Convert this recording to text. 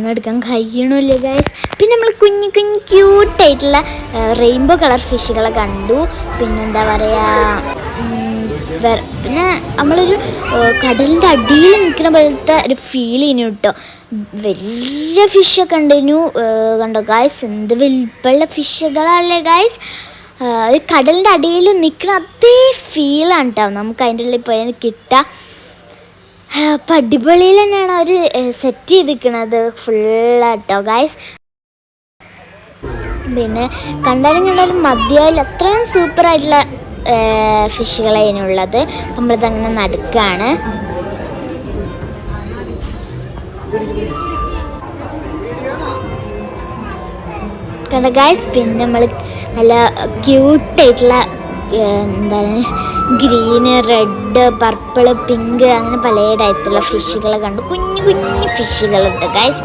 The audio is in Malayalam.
ഒന്നും എടുക്കാൻ കഴിയണില്ല ഗൈസ്. പിന്നെ നമ്മൾ കുഞ്ഞു കുഞ്ഞു ക്യൂട്ടായിട്ടുള്ള റെയിൻബോ കളർ ഫിഷുകളെ കണ്ടു. പിന്നെന്താ പറയുക, പിന്നെ നമ്മളൊരു കടലിൻ്റെ അടിയിൽ നിൽക്കുന്ന പോലത്തെ ഒരു ഫീൽ ചെയ്യുന്നു കേട്ടോ. വലിയ ഫിഷൊക്കെ ഉണ്ടു കണ്ടോ ഗായ്സ്, എന്ത് വലിപ്പമുള്ള ഫിഷുകളല്ലേ ഗായ്സ്. ഒരു കടലിൻ്റെ അടിയിൽ നിൽക്കുന്ന അതേ ഫീലാണ് കേട്ടോ നമുക്ക് അതിൻ്റെ ഉള്ളിൽ പോയാൽ കിട്ടുക. അപ്പം അടിപൊളിയിൽ തന്നെയാണ് അവർ സെറ്റ് ചെയ്തിരിക്കുന്നത് ഫുള്ളാട്ടോ ഗായ്സ്. പിന്നെ കണ്ടാലും മതിയായാലും അത്രയും സൂപ്പറായിട്ടുള്ള ഫിഷുകളതിനുള്ളത്. നമ്മളിതങ്ങനെ നടക്കുകയാണ്. കണ്ട ഗായ്സ്, പിന്നെ നമ്മൾ നല്ല ക്യൂട്ടായിട്ടുള്ള എന്താണ് ഗ്രീന്, റെഡ്, പർപ്പിള്, പിങ്ക് അങ്ങനെ പല ടൈപ്പുള്ള ഫിഷുകളെ കണ്ടു. കുഞ്ഞു കുഞ്ഞു ഫിഷുകളുണ്ട് ഗായ്സ്.